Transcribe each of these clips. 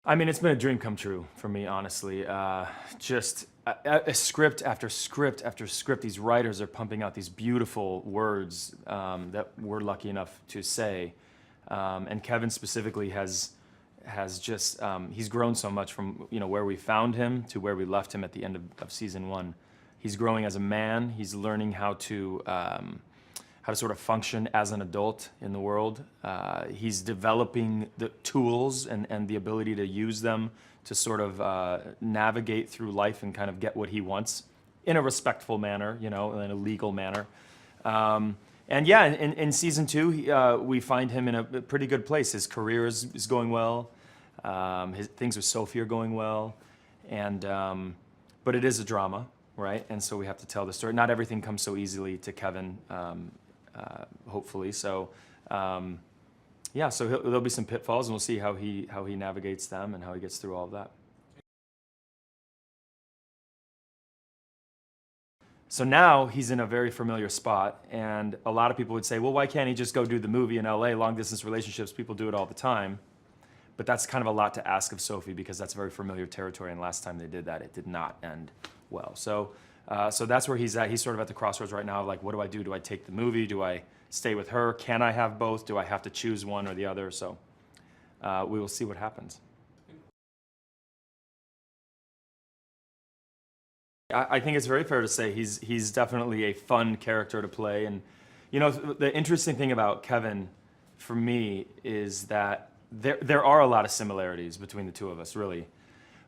I mean, it's been a dream come true for me, honestly. Just a script after script after script. These writers are pumping out these beautiful words that we're lucky enough to say, and Kevin specifically has just he's grown so much from where we found him to where we left him at the end of season one. He's growing as a man. He's learning how to sort of function as an adult in the world. He's developing the tools and the ability to use them to sort of navigate through life and kind of get what he wants in a respectful manner, in a legal manner. And yeah, in season two, we find him in a pretty good place. His career is going well. Things with Sophie are going well. And, but it is a drama, right? And so we have to tell the story. Not everything comes so easily to Kevin. Hopefully. So, yeah, so there'll be some pitfalls, and we'll see how he navigates them and how he gets through all of that. So now he's in a very familiar spot, and a lot of people would say, well, why can't he just go do the movie in LA? Long distance relationships, people do it all the time. But that's kind of a lot to ask of Sophie because that's very familiar territory, and last time they did that, it did not end well. So that's where he's at. He's sort of at the crossroads right now of like, what do I do? Do I take the movie? Do I stay with her? Can I have both? Do I have to choose one or the other? So we will see what happens. I think it's very fair to say he's definitely a fun character to play. And the interesting thing about Kevin for me is that there are a lot of similarities between the two of us, really.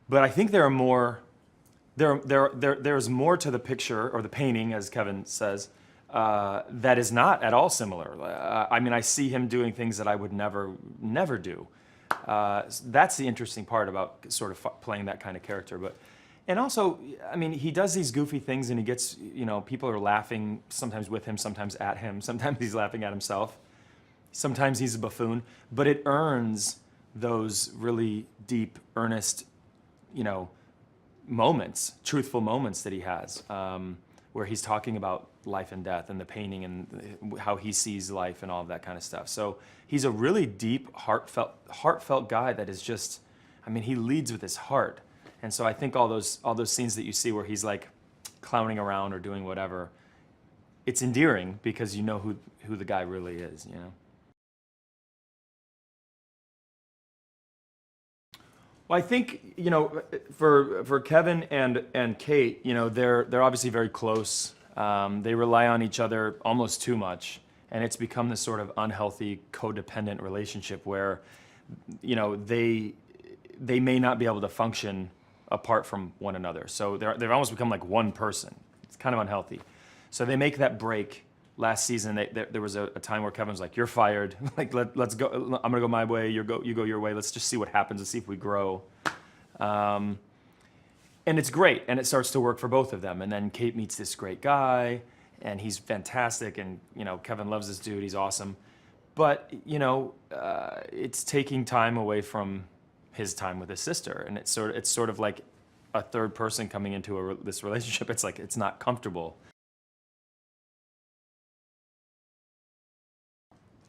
But I think there are more. There's more to the picture, or the painting, as Kevin says, that is not at all similar. I mean, I see him doing things that I would never do. That's the interesting part about sort of playing that kind of character. And also, I mean, he does these goofy things, and he gets, people are laughing sometimes with him, sometimes at him, sometimes he's laughing at himself, sometimes he's a buffoon. But it earns those really deep, earnest, moments, truthful moments that he has, where he's talking about life and death and the painting and how he sees life and all of that kind of stuff. So he's a really deep, heartfelt guy that is just, I mean, he leads with his heart. And so I think all those scenes that you see where he's like clowning around or doing whatever, it's endearing because you know who the guy really is, Well, I think for Kevin and Kate, they're obviously very close. They rely on each other almost too much, and it's become this sort of unhealthy, codependent relationship where, they may not be able to function apart from one another. So they've almost become like one person. It's kind of unhealthy. So they make that break. Last season, there was a time where Kevin was like, "You're fired. Like, let's go. I'm gonna go my way. You go your way. Let's just see what happens and see if we grow." And it's great, and it starts to work for both of them. And then Kate meets this great guy, and he's fantastic. And Kevin loves this dude. He's awesome. But it's taking time away from his time with his sister, and it's sort of like a third person coming into this relationship. It's like it's not comfortable.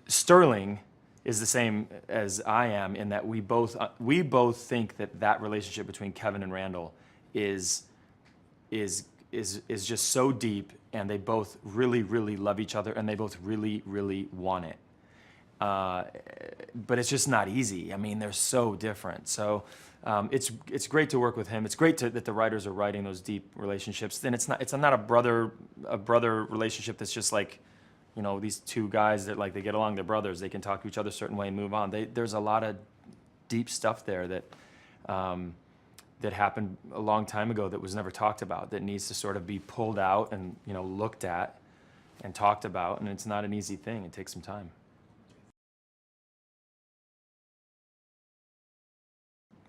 Sterling is the same as I am in that we both think that relationship between Kevin and Randall is just so deep, and they both really, really love each other, and they both really, really want it. But it's just not easy. I mean, they're so different. So it's great to work with him. It's great that the writers are writing those deep relationships. Then it's not a brother relationship that's just like, these two guys that like they get along, they're brothers. They can talk to each other a certain way and move on. There's a lot of deep stuff there that that happened a long time ago that was never talked about, that needs to sort of be pulled out and looked at and talked about. And it's not an easy thing. It takes some time.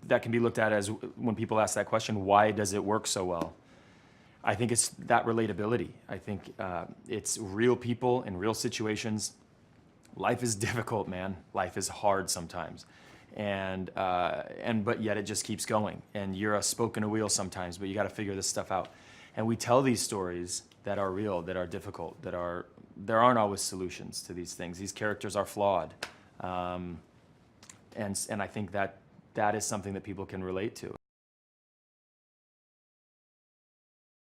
That can be looked at as when people ask that question, why does it work so well? I think it's that relatability. I think it's real people in real situations. Life is difficult, man. Life is hard sometimes. But yet it just keeps going. And you're a spoke in a wheel sometimes, but you got to figure this stuff out. And we tell these stories that are real, that are difficult, there aren't always solutions to these things. These characters are flawed. And I think that that is something that people can relate to.